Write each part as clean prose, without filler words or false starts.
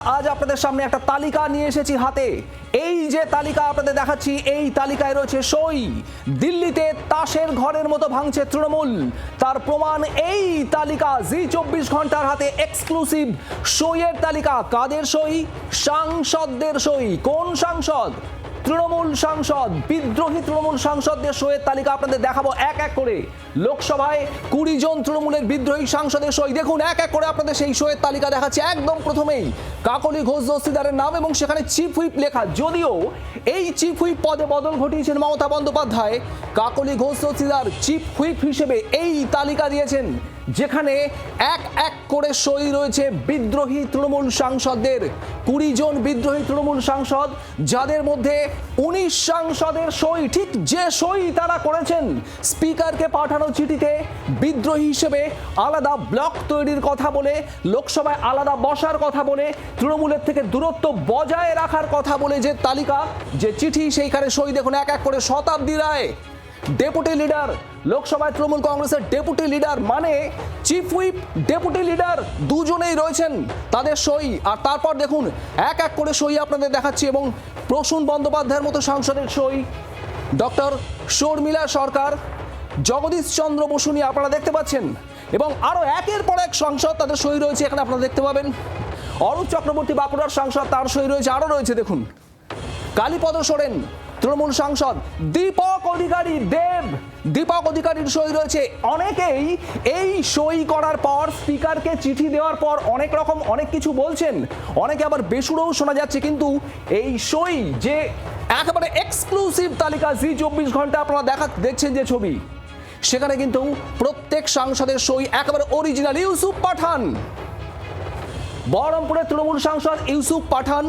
আজ আপনাদের সামনে একটা তালিকা নিয়ে এসেছি হাতে। এই যে তালিকা আপনাদের দেখাচ্ছি, এই তালিকায় রয়েছে সই। দিল্লিতে তাসের ঘরের মতো ভাঙছে তৃণমূল, তার প্রমাণ এই তালিকা। জি24 ঘন্টার হাতে এক্সক্লুসিভ সইয়ের তালিকা। কাদের সই? সাংসদদের সই। কোন সাংসদ? তৃণমূল সাংসদ, বিদ্রোহী তৃণমূল সাংসদদের সইয়ের তালিকা আপনাদের দেখাবো এক এক করে। লোকসভায় 20 জন তৃণমূলের বিদ্রোহী সাংসদের সই। দেখুন এক এক করে আপনাদের সেই সইয়ের তালিকা দেখাচ্ছে। একদম প্রথমেই কাকলি ঘোষ দস্তিদারের নাম এবং সেখানে চিফ হুইপ লেখা। যদিও এই চিফ হুইপ পদে বদল ঘটিয়েছেন মমতা বন্দ্যোপাধ্যায়, কাকলি ঘোষ দস্তিদার চিফ হুইপ হিসেবে এই তালিকা দিয়েছেন, যেখানে এক এক করে সই রয়েছে বিদ্রোহী তৃণমূল সাংসদদের। 20 জন বিদ্রোহী তৃণমূল সাংসদ, যাদের মধ্যে 19 সাংসদের সই। ঠিক যে সই তারা করেছেন স্পিকারকে পাঠানো চিঠিতে বিদ্রোহী হিসেবে আলাদা ব্লক তৈরির কথা বলে, লোকসভায় আলাদা বসার কথা বলে, তৃণমূলের থেকে দূরত্ব বজায় রাখার কথা বলে যে তালিকা, যে চিঠি, সেইখানে সই দেখুন এক এক করে। শতাব্দী রায় ডেপুটি লিডার, লোকসভায় তৃণমূল কংগ্রেসের ডেপুটি লিডার, মানে চিফ হুইপ ডেপুটি লিডার দুজনেই রয়েছেন, তাদের সই। আর তারপর দেখুন এক এক করে সই আপনাদের দেখাচ্ছি। এবং প্রসূন বন্দ্যোপাধ্যায়ের মতো সাংসদের সই, ডক্টর শর্মিলা সরকার, জগদীশ চন্দ্র বসু নিয়ে আপনারা দেখতে পাচ্ছেন। এবং আরো একের পর এক সাংসদ, তাদের সই রয়েছে এখানে আপনারা দেখতে পাবেন। অরূপ চক্রবর্তী বাঁকুড়ার সাংসদ, তার সই রয়েছে। আরো রয়েছে দেখুন কালীপদ সোরেন তৃণমূল সাংসদ, দীপক অধিকারী দেব, দীপক অধিকারীর সই রয়েছে। অনেকেই এই সই করার পর, স্পিকারকে চিঠি দেওয়ার পর অনেক রকম অনেক কিছু বলছেন, অনেকে আবার বেসুরোও শোনা যাচ্ছে। কিন্তু এই সই যে একেবারে এক্সক্লুসিভ তালিকা, জি24 ঘন্টা আপনারা দেখছেন যে ছবি, সেখানে কিন্তু প্রত্যেক সাংসদের সই একেবারে অরিজিনাল। ইউসুফ পাঠান, বহরমপুরের তৃণমূল সাংসদ ইউসুফ পাঠান,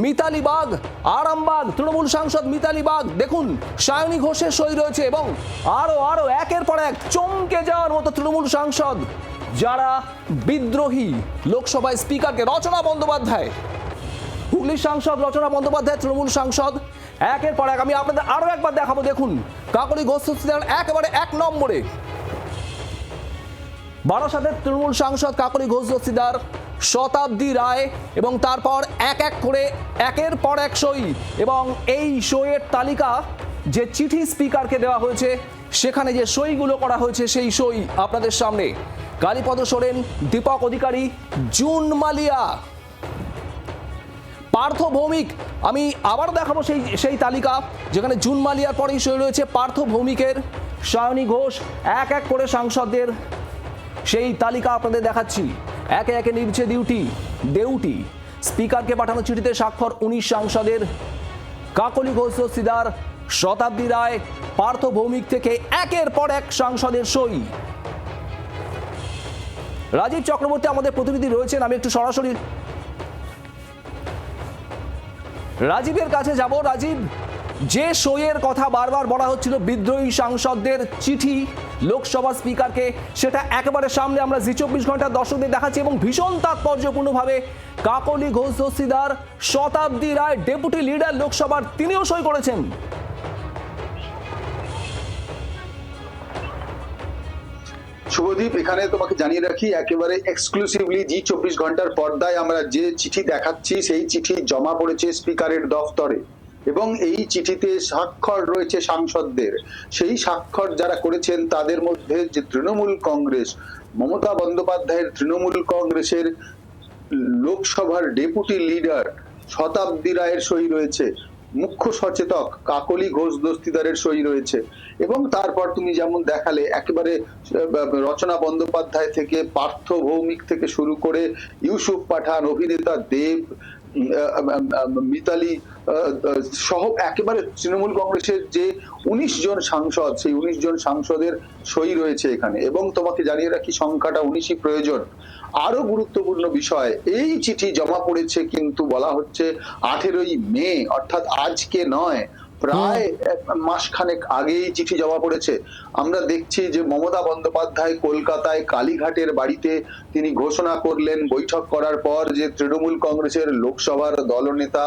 মিতালি বাগ, আরামবাগ তৃণমূল সাংসদ মিতালি বাগ, দেখুন সায়নী ঘোষের সই রয়েছে। এবং আরো একের পর এক চমকে যাওয়ার মতো তৃণমূল সাংসদ, যারা বিদ্রোহী লোকসভায় স্পিকারকে, রচনা বন্দ্যোপাধ্যায়, হুগলির সাংসদ রচনা বন্দ্যোপাধ্যায় তৃণমূল সাংসদ, একের পর এক। আমি আপনাদের আরো একবার দেখাবো, দেখুন কাকলি ঘোষ দস্তিদার একেবারে এক নম্বরে, বারাসাতের তৃণমূল সাংসদ কাকলি ঘোষ দস্তিদার, শতাব্দী রায়, এবং তারপর এক এক করে একের পর এক সই। এবং এই সইয়ের তালিকা, যে চিঠি স্পিকারকে দেওয়া হয়েছে সেখানে যে সইগুলো করা হয়েছে সেই সই আপনাদের সামনে। কালীপদ সোরেন, দীপক অধিকারী, জুন মালিয়া, পার্থ ভৌমিক। আমি আবার দেখাবো সেই তালিকা, যেখানে জুন মালিয়ার পরেই সই রয়েছে পার্থ ভৌমিকের, সায়নী ঘোষ, এক এক করে সাংসদদের সেই তালিকা আপনাদের দেখাচ্ছি। একে একে নিচ্ছে দেউটি। স্পিকারকে পাঠানো চিঠিতে স্বাক্ষর 19 সাংসদের, কাকলি ঘোষ দস্তিদার, শতাব্দী রায়, পার্থ ভৌমিক থেকে একের পর এক সাংসদের সই। রাজীব চক্রবর্তী আমাদের প্রতিনিধি রয়েছেন, আমি একটু সরাসরি রাজীবের কাছে যাব। রাজীব, যে সইয়ের কথা বারবার বলা হচ্ছিল, বিদ্রোহী সাংসদদের চিঠি লোকসভা স্পিকারকে, সেটা একেবারে সামনে আমরা জি24 ঘন্টার দর্শকদের দেখাচ্ছি। এবং ভীষণ তাৎপর্যপূর্ণভাবে কাকলি ঘোষ দস্তিদার, শতাব্দী রায় ডেপুটি লিডার লোকসভার, তিনিও সই করেছেন। শুভদীপ, এখানে তোমাকে জানিয়ে রাখি, একেবারে এক্সক্লুসিভলি জি24 ঘন্টার পর্দায় আমরা যে চিঠি দেখাচ্ছি, সেই চিঠি জমা পড়েছে স্পিকারের দফতরে এবং এই চিঠিতে স্বাক্ষর রয়েছে সাংসদদের। সেই স্বাক্ষর যারা করেছেন তাদের মধ্যে যে তৃণমূল কংগ্রেস, মমতা বন্দ্যোপাধ্যায়ের তৃণমূল কংগ্রেসের লোকসভার ডেপুটি লিডার শতাব্দী রায়ের সই রয়েছে, মুখ্য সচেতক কাকলি ঘোষ দস্তিদারের সই রয়েছে। এবং তারপর তুমি যেমন দেখালে, একেবারে রচনা বন্দ্যোপাধ্যায় থেকে, পার্থ ভৌমিক থেকে শুরু করে ইউসুফ পাঠান, অভিনেতা দেব, মিতালি সহ একেবারে তৃণমূল কংগ্রেসের যে 19 জন সাংসদ, সেই 19 জন সাংসদের সই রয়েছে এখানে। এবং তোমাকে জানিয়ে রাখি, সংখ্যাটা 19ই প্রয়োজন। আরো গুরুত্বপূর্ণ বিষয়, এই চিঠি জমা পড়েছে কিন্তু বলা হচ্ছে 18ই মে, অর্থাৎ আজকে নয়, প্রায় মাসখানেক আগেই চিঠি জমা পড়েছে। আমরা দেখছি যে মমতা বন্দ্যোপাধ্যায় কলকাতায় কালীঘাটের বাড়িতে তিনি ঘোষণা করলেন বৈঠক করার পর যে তৃণমূল কংগ্রেসের লোকসভার দলনেতা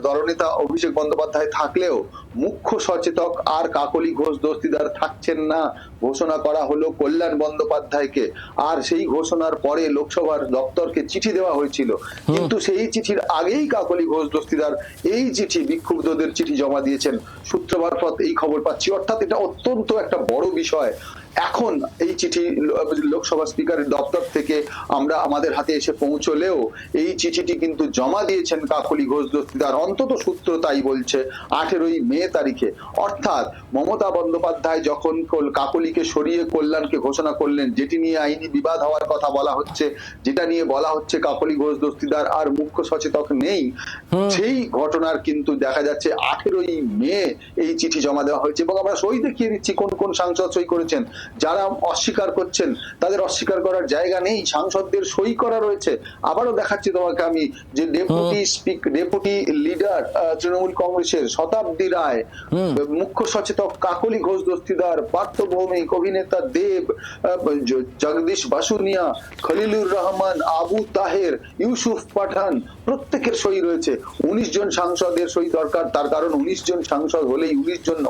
দলনেতা অভিষেক বন্দ্যোপাধ্যায় থাকলেও মুখ্য সচেতক আর কাকলি ঘোষ দস্তিদার থাকছেন না। ঘোষণা করা হলো কল্যাণ বন্দ্যোপাধ্যায়কে, আর সেই ঘোষণার পরে লোকসভার দপ্তরকে চিঠি দেওয়া হয়েছিল, কিন্তু সেই চিঠির আগেই কাকলি ঘোষ দস্তিদার এই চিঠি, বিক্ষুব্ধদের চিঠি জমা দিয়েছেন। সূত্র মারফত এই খবর পাচ্ছি, অর্থাৎ এটা অত্যন্ত একটা বড় বিষয়। এখন এই চিঠি লোকসভা স্পিকারের দপ্তর থেকে আমাদের হাতে এসে পৌঁছলেও এই চিঠিটি কিন্তু জমা দিয়েছেন কাকলি ঘোষ দস্তিদার, অন্তত সূত্র তাই বলছে, 18ই মে তারিখে। অর্থাৎ মমতা বন্দ্যোপাধ্যায় যখন কাকলিকে সরিয়ে কল্যাণকে ঘোষণা করলেন, যেটি নিয়ে আইনি বিবাদ হওয়ার কথা বলা হচ্ছে, যেটা নিয়ে বলা হচ্ছে কাকলি ঘোষ দস্তিদার আর মুখ্য সচেতক নেই, সেই ঘটনার কিন্তু দেখা যাচ্ছে 18ই মে এই চিঠি জমা দেওয়া হয়েছে। এবং আমরা সই দেখিয়ে দিচ্ছি কোন কোন সাংসদ সই করেছেন। যারা অস্বীকার করছেন তাদের অস্বীকার করার জায়গা নেই, সাংসদদের সই করা রয়েছে। আবারও দেখাচ্ছি তোমাকে আমি যে ডেপুটি লিডার তৃণমূল কংগ্রেসের শতাব্দী রায়, মুখ্য সচেতক কাকলি ঘোষ দস্তিদার, পার্থ ভৌমিক, অভিনেতা দেব, জগদীশ বাসুনিয়া, খলিলুর রহমান, আবু তাহের, ইউসুফ পাঠান, প্রত্যেকের সই রয়েছে। 19 জন সাংসদের সই দরকার, তার কারণ 19 জন সাংসদ হলেই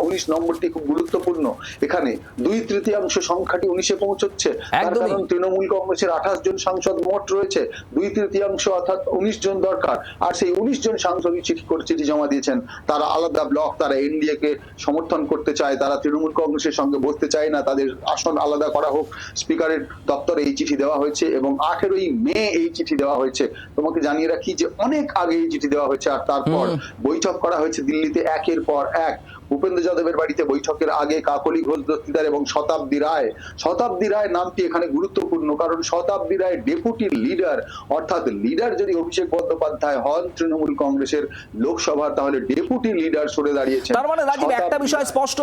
19 নম্বরটি খুব গুরুত্বপূর্ণ। এখানে 2/3 সংখ্যাটি 19-এ পৌঁছচ্ছে, তার কারণ তৃণমূল কংগ্রেসের 28 জন সাংসদ মোট রয়েছে, 2/3 অর্থাৎ 19 জন দরকার। আর সেই 19 জন সাংসদই চিঠি জমা দিয়েছেন। তারা আলাদা ব্লক, তারা এনডিএ কে সমর্থন করতে চায়, তারা তৃণমূল কংগ্রেসের সঙ্গে বসতে চায় না, তাদের আসন আলাদা করা হোক। স্পিকারের দপ্তরে এই চিঠি দেওয়া হয়েছে এবং 18ই মে এই চিঠি দেওয়া হয়েছে। তোমাকে জানিয়ে রাখি যে অনেক আগে এই চিঠি দেওয়া হয়েছে, আর তারপর বৈঠক করা হয়েছে দিল্লিতে একের পর এক। ভূপেন্দ্র যাদবের বাড়িতে বৈঠকের আগে কাকলি ঘোষ দস্তিদার এবং শতাব্দী রায় নামটি এখানে গুরুত্বপূর্ণ, কারণ শতাব্দী রায় ডেপুটি লিডার, অর্থাৎ লিডার যদি অভিষেক বন্দ্যোপাধ্যায় হন তৃণমূল কংগ্রেসের লোকসভার, তাহলে ডেপুটি লিডার সরে দাঁড়িয়েছে। তার মানে রাজীব, একটা বিষয় স্পষ্ট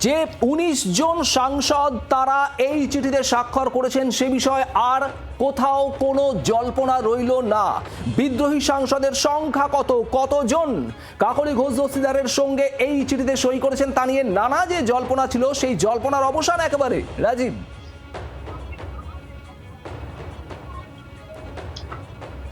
যে 19 জন সাংসদ তারা এই চিঠিতে স্বাক্ষর করেছেন, সে বিষয়ে আর কোথাও কোনো জল্পনা রইল না। বিদ্রোহী সাংসদের সংখ্যা কতজন কাকলি ঘোষ দস্তিদারের সঙ্গে এই চিঠিতে সই করেছেন তা নিয়ে নানা যে জল্পনা ছিল, সেই জল্পনার অবসান একেবারে। রাজীব,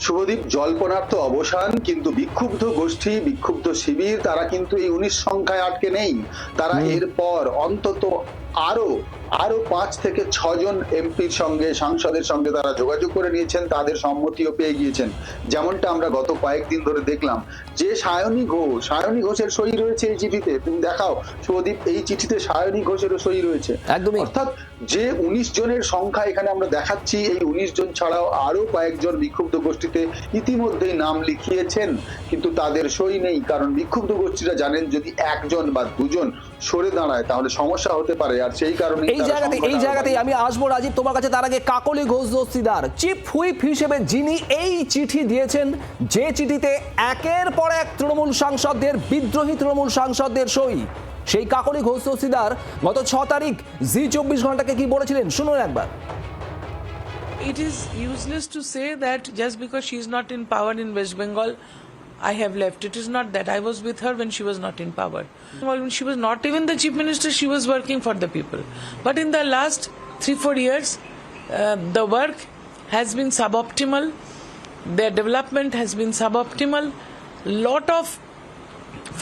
শুভদীপ, জল্পনার তো অবসান, কিন্তু বিক্ষুব্ধ গোষ্ঠী, বিক্ষুব্ধ শিবির, তারা কিন্তু এই 19 সংখ্যায় আটকে নেই। তারা এরপর অন্তত আরো 5 থেকে 6 জন এমপির সঙ্গে, সাংসদের সঙ্গে তারা যোগাযোগ করে নিয়েছেন, তাদের সম্মতিও পেয়ে গিয়েছেন। যেমনটা আমরা গত কয়েকদিন ধরে দেখলাম যে সায়নী ঘোষের সই রয়েছে এই চিঠিতে। তুমি দেখাও শুভদীপ, এই চিঠিতে সায়নী ঘোষেরও সই রয়েছে। অর্থাৎ যে 19 জনের সংখ্যা এখানে আমরা দেখাচ্ছি, এই 19 জন ছাড়াও আরো কয়েকজন বিক্ষুব্ধ গোষ্ঠীতে ইতিমধ্যেই নাম লিখিয়েছেন, কিন্তু তাদের সই নেই। কারণ বিক্ষুব্ধ গোষ্ঠীরা জানেন যদি একজন বা দুজন সরে দাঁড়ায় তাহলে সমস্যা হতে পারে, আর সেই কারণে এই জায়গাতেই আমি আসবো রাজীব তোমার কাছে। তার আগে কাকলি ঘোষ দস্তিদার চিফ হুইপ হিসেবে যিনি এই চিঠি দিয়েছেন, যে চিঠিতে একের পর এক তৃণমূল সাংসদদের, বিদ্রোহী তৃণমূল সাংসদদের সই, সেই কাকলি ঘোষ দস্তিদার গত 6 তারিখ জি24 ঘন্টাকে কি বলেছিলেন শুনুন একবার। It is useless to say that just because she is not in power in West Bengal, I have left. It is not that. I was with her when she was not in power. When she was not even the chief minister, she was working for the people. But in the last 3-4 years, the work has been suboptimal. Their development has been suboptimal. Lot of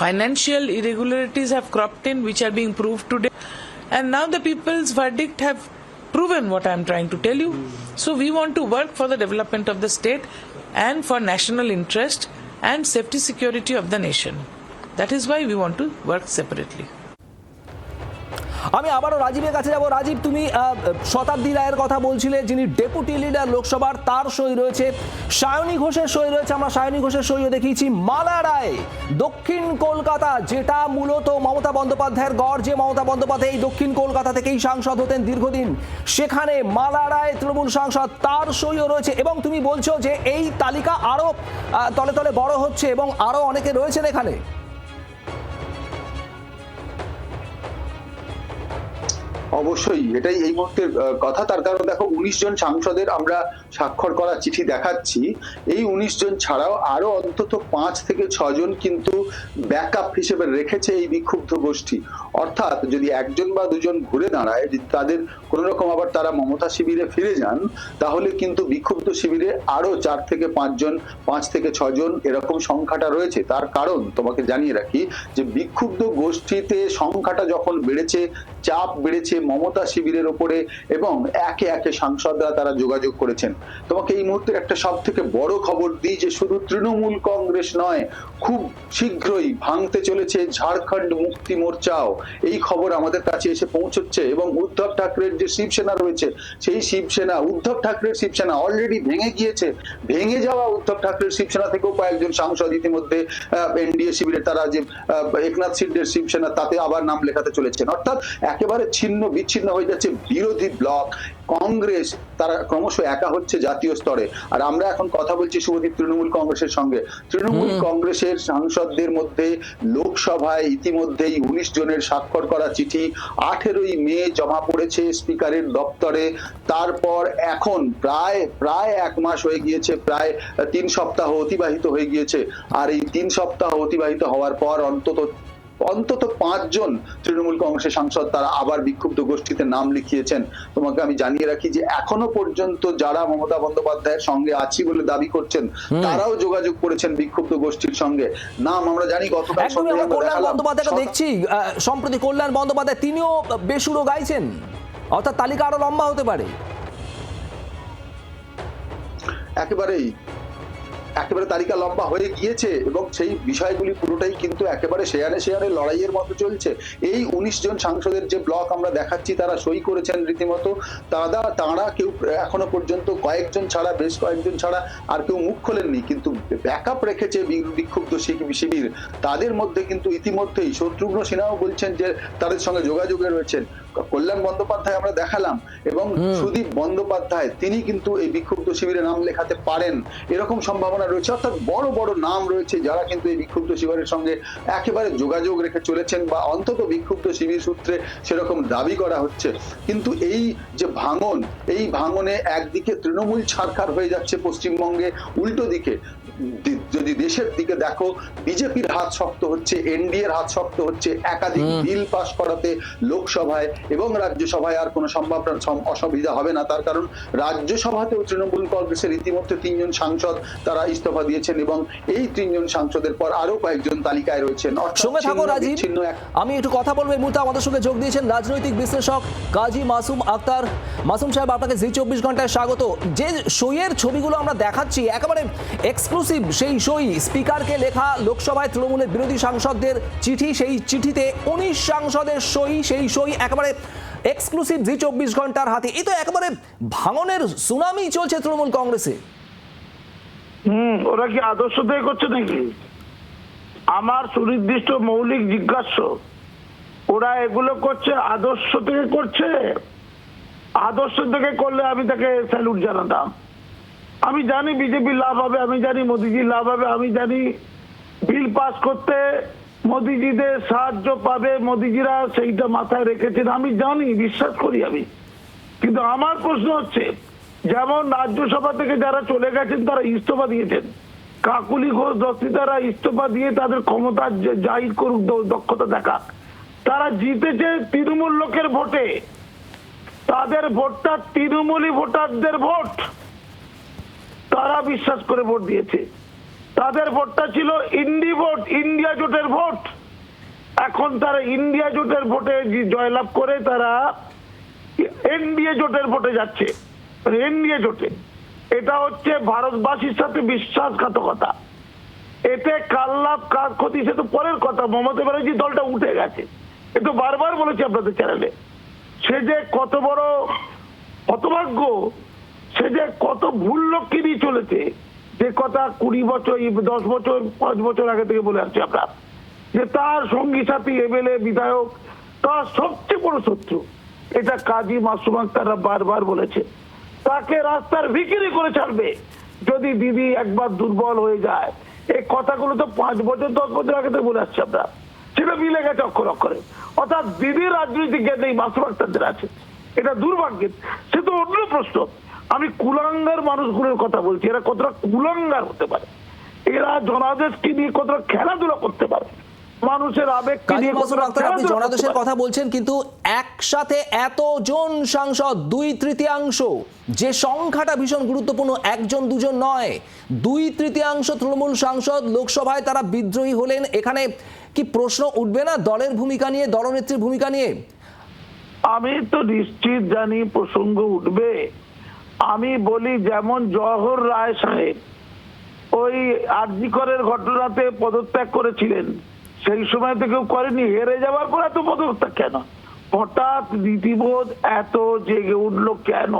financial irregularities have cropped in, which are being proved today. And now the people's verdict have proven what I am trying to tell you. So we want to work for the development of the state and for national interest and safety security of the nation. That is why we want to work separately. আমি আবারও রাজীবের কাছে যাব। রাজীব, তুমি শতাব্দী রায়ের কথা বলছিলে, যিনি deputy leader লোকসভার, তার সই রয়েছে, সায়নী ঘোষের সই রয়েছে, আমরা সায়নী ঘোষের সইও দেখিয়েছি। মালা রায়, দক্ষিণ কলকাতা, যেটা মূলত মমতা বন্দ্যোপাধ্যায়ের গড়, যে মমতা বন্দ্যোপাধ্যায় এই দক্ষিণ কলকাতা থেকেই সাংসদ হতেন দীর্ঘদিন, সেখানে মালা রায় তৃণমূল সাংসদ, তার সইও রয়েছে। এবং তুমি বলছো যে এই তালিকা আরো তলে তলে বড় হচ্ছে এবং আরো অনেকে রয়েছেন এখানে। অবশ্যই এটাই এই মুহূর্তের কথা। তার কারণ দেখো 19 জন সাংসদের আমরা স্বাক্ষর করা চিঠি দেখাচ্ছি, এই 19 জন ছাড়াও আরো অন্তত 5 থেকে 6 জন কিন্তু ব্যাকআপ হিসেবে রেখেছে এই বিক্ষুব্ধ গোষ্ঠী। অর্থাৎ যদি একজন বা দুজন ঘুরে দাঁড়ায়, যদি তাদের কোনো রকম আবার তারা মমতা শিবিরে ফিরে যান, তাহলে কিন্তু বিক্ষুব্ধ শিবিরে আরো 4 থেকে 5 জন, 5 থেকে 6 জন এরকম সংখ্যাটা রয়েছে। তার কারণ তোমাকে জানিয়ে রাখি যে বিক্ষুব্ধ গোষ্ঠীতে সংখ্যাটা যখন বেড়েছে, চাপ বেড়েছে মমতা শিবিরের উপরে, এবং একে একে সাংসদরা তারা যোগাযোগ করেছেন। তোমাকে এই মুহূর্তে একটা সব থেকে বড় খবর দিই যে শুধু তৃণমূল কংগ্রেস নয়, খুব শীঘ্রই ভাঙতে চলেছে ঝাড়খণ্ড মুক্তি মোর্চাও। এই খবর আমাদের কাছে এসে পৌঁছচ্ছে, এবং উদ্ধব ঠাকরের যে শিবসেনা রয়েছে, সেই শিবসেনা, উদ্ধব ঠাকরের শিবসেনা অলরেডি ভেঙে গিয়েছে। ভেঙে যাওয়া উদ্ধব ঠাকরের শিবসেনা থেকেও কয়েকজন সাংসদ ইতিমধ্যে এনডিএ শিবিরে, তারা যে একনাথ শিন্ডের শিবসেনা, তাতে আবার নাম লেখাতে চলেছেন। অর্থাৎ একেবারে ছিন্ন বিচ্ছিন্ন হয়ে যাচ্ছে বিরোধী ব্লক। কংগ্রেস তারা ক্রমশ একা হচ্ছে জাতীয় স্তরে। আর আমরা এখন কথা বলছি শুভদীপ তৃণমূল কংগ্রেসের সঙ্গে। তৃণমূল কংগ্রেসের সাংসদদের মধ্যে লোকসভায় ইতিমধ্যেই 19 জনের স্বাক্ষর করা চিঠি 18ই মে জমা পড়েছে স্পিকারের দপ্তরে। তারপর এখন প্রায় 1 মাস হয়ে গিয়েছে, প্রায় 3 সপ্তাহ অতিবাহিত হয়ে গিয়েছে। আর এই 3 সপ্তাহ অতিবাহিত হওয়ার পর অন্তত 5 জন তৃণমূল কংগ্রেসের সাংসদ তারা আবার বিক্ষুব্ধ গোষ্ঠীতে নাম লিখিয়েছেন। তোমাকে আমি জানিয়ে রাখি যে এখনো পর্যন্ত যারা মমতা বন্দ্যোপাধ্যায়ের সঙ্গে আছি বলে দাবি করছেন, তারাও যোগাযোগ করেছেন বিক্ষুব্ধ গোষ্ঠীর সঙ্গে। নাম আমরা জানি, গতকাল সন্ধ্যায় আমরা কল্যাণ দেখালাম। বন্দ্যোপাধ্যায়কে দেখছি, সম্প্রতি কল্যাণ বন্দ্যোপাধ্যায় তিনিও বেসুরো গাইছেন, অর্থাৎ তালিকা আরো লম্বা হতে পারে। একেবারে তালিকা লম্বা হয়ে গিয়েছে, এবং সেই বিষয়গুলি পুরোটাই কিন্তু একেবারে শেয়ারে লড়াইয়ের মতো চলছে। এই 19 জন সাংসদের যে ব্লক আমরা দেখাচ্ছি, তারা সই করেছেন রীতিমতো। তারা কেউ এখনো পর্যন্ত কয়েকজন ছাড়া, বেশ কয়েকজন ছাড়া আর কেউ মুখ খোলেননি, কিন্তু ব্যাকআপ রেখেছে বিক্ষুব্ধ শিবির। তাদের মধ্যে কিন্তু ইতিমধ্যেই শত্রুঘ্ন সিনহাও বলছেন যে তাদের সঙ্গে যোগাযোগে রয়েছেন। কল্যাণ বন্দ্যোপাধ্যায় আমরা দেখালাম, এবং সুদীপ বন্দ্যোপাধ্যায় তিনি কিন্তু এই বিক্ষুব্ধ শিবিরে নাম লেখাতে পারেন, এরকম সম্ভাবনা রয়েছে। অর্থাৎ বড় বড় নাম রয়েছে যারা কিন্তু এই বিক্ষুব্ধ শিবিরের সঙ্গে একেবারে যোগাযোগ রেখে চলেছেন, বা অন্তত বিক্ষুব্ধ শিবির সূত্রে সেরকম দাবি করা হচ্ছে। কিন্তু এই যে ভাঙন, এই ভাঙনে একদিকে তৃণমূল ছারখার হয়ে যাচ্ছে পশ্চিমবঙ্গে, উল্টো দিকে যদি দেশের দিকে দেখো, বিজেপির হাত শক্ত হচ্ছে, এনডিএর হাত শক্ত হচ্ছে একাধিক বিল পাস করাতে লোকসভায় এবং রাজ্যসভায়। আর কোনো অসুবিধা হবে না, তার কারণ রাজ্যসভাতেও তৃণমূল কংগ্রেসের ইতিমধ্যে 3 জন সাংসদ তারা ইস্তফা দিয়েছেন, এবং এই 3 জন সাংসদের পর আরো কয়েকজন তালিকায় রয়েছেন। সঙ্গে থাকো রাজীব, আমি একটু কথা বলবো। এই মুহূর্তে আমাদের সঙ্গে যোগ দিয়েছেন রাজনৈতিক বিশ্লেষক কাজী মাসুম আক্তার। মাসুম সাহেব, আপনাকে জি 24 ঘন্টায় স্বাগত। যে সইয়ের ছবিগুলো আমরা দেখাচ্ছি একেবারে এক্সক্লুসিভ, সেই সই স্পিকারকে লেখা লোকসভায় তৃণমূলের বিরোধী সাংসদদের চিঠি, সেই চিঠিতে 19 সাংসদের সই, সেই সই একেবারে এক্সক্লুসিভ জি 24 ঘন্টার হাতে। এই তো একেবারে ভাঙনের সুনামি চলছে তৃণমূল কংগ্রেসে। ওরা কি আদর্শ থেকে করছে নাকি? আমার সুনির্দিষ্ট মৌলিক জিজ্ঞাস্য, ওরা এগুলো করছে আদর্শ থেকে করছে? আদর্শ থেকে করলে আমি তাকে স্যালুট জানাতাম। আমি জানি বিজেপি লাভ হবে, আমি জানি মোদিজি লাভ হবে, আমি জানি বিল পাস করতে মোদিজিদের সাহায্য পাবে, মোদিজিরা সেইটা মাথায় রেখেছেন, আমি জানি, বিশ্বাস করি আমি। কিন্তু আমার প্রশ্ন হচ্ছে, যেমন রাজ্যসভা থেকে যারা চলে গেছেন তারা ইস্তফা দিয়েছেন, কাকুলি ঘোষ দস্তিদাররা ইস্তফা দিয়ে তাদের ক্ষমতা জাহির করুক, দক্ষতা দেখা। তারা জিতেছে তৃণমূল লোকের ভোটে, তাদের ভোটটা তৃণমূলী ভোটারদের ভোট, তারা বিশ্বাস করে ভোট দিয়েছে। তাদের ভোটটা ছিল ইন্ডি ভোট, ইন্ডিয়া জোটের ভোট। এখন তারা ইন্ডিয়া জোটের ভোটে জয়লাভ করে তারা এনডিএ জোটের ভোটে যাচ্ছে। এনডিএ জোটে এটা হচ্ছে ভারতবাসীর সাথে বিশ্বাসঘাতকতা। এতে কার লাভ কার ক্ষতি সে তো পরের কথা। মমতা ব্যানার্জি দলটা উঠে গেছে, এ তো বারবার বলেছি আপনাদের চ্যানেলে। সে যে কত বড় হতভাগ্য, সে যে কত ভুল লক্ষ্যে নিয়ে চলেছে, যে কথা 20 বছর 10 বছর 5 বছর আগে থেকে বলে আসছি আমরা, যে তার সঙ্গী সাথী এমএলএ বিধায়ক তার সবচেয়ে বড় শত্রু। এটা কাজী মাসুম আক্তাররা বারবার বলেছে। তাকে রাস্তার ভিখিরি করে ছাড়বে যদি দিদি একবার দুর্বল হয়ে যায়। এই কথাগুলো তো 5 বছর 10 বছর আগে থেকে বলে আসছি আমরা। সে সেটা মিলে গেছে অক্ষর অক্ষরে। অর্থাৎ দিদির রাজনৈতিক জ্ঞান এই মাসুম আক্তারদের আছে, এটা দুর্ভাগ্যের। সে তো অন্য প্রশ্ন। আমি কুলাঙ্গার মানুষগুলোর কথা বলছি, এরা কতটা কুলাঙ্গার হতে পারে, এরা জনাদেশকে নিয়ে কতটা খেলাধুলা করতে পারে, মানুষের আবেগকে কাজী নিয়ে মাসুম কতটা আক্তার, আপনি খেলাধুলা জনাদেশের করতে পারে। কথা বলছেন, কিন্তু একসাথে এতজন সাংসদ, 2/3 যে সংখ্যাটা ভীষণ গুরুত্বপূর্ণ, একজন দুজন নয়, 2/3 তৃণমূল সাংসদ লোকসভায় তারা বিদ্রোহী হলেন। এখানে কি প্রশ্ন উঠবে না দলের ভূমিকা নিয়ে, দলনেত্রীর ভূমিকা নিয়ে? আমি তো নিশ্চিত জানি প্রসঙ্গ উঠবে। আমি বলি, যেমন জওহর রায় সাহেব ওই আরজি করের ঘটনাতে পদত্যাগ করেছিলেন, সেই সময় তো কেউ করেনি, হেরে যাওয়ার পর এত পদত্যাগ কেন? হঠাৎ নীতিবোধ এত জেগে উঠলো কেন?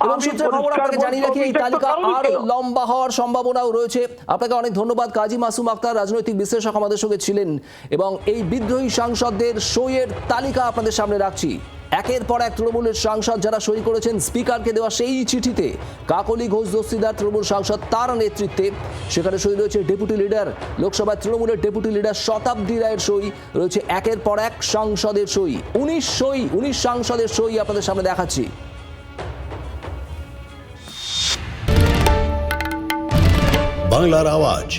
এবং আমি সূত্রের খবর আপনাকে পরিষ্কার জানিয়ে রাখি, এই বলবো, তালিকা অভিযোগ তো আরো কারণ ছিল। লম্বা হওয়ার সম্ভাবনাও রয়েছে। আপনাকে অনেক ধন্যবাদ। কাজী মাসুম আক্তার, রাজনৈতিক বিশ্লেষক, আমাদের সঙ্গে ছিলেন। এবং এই বিদ্রোহী সাংসদদের সইয়ের তালিকা আপনাদের সামনে রাখছি। একের পর এক তৃণমূলের সাংসদ যারা সই করেছেন স্পিকারকে দেওয়া সেই চিঠিতে, কাকলি ঘোষ দস্তিদার তৃণমূল সাংসদ, তার নেতৃত্বে সেখানে সই রয়েছে ডেপুটি লিডার, লোকসভায় তৃণমূলের ডেপুটি লিডার শতাব্দী রায়ের সই রয়েছে, একের পর এক সাংসদের সই, 19 সাংসদের সই আপনাদের সামনে দেখাচ্ছি। বাংলার আওয়াজ,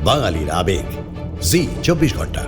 বাঙালির আবেগ, জি 24 ঘন্টা।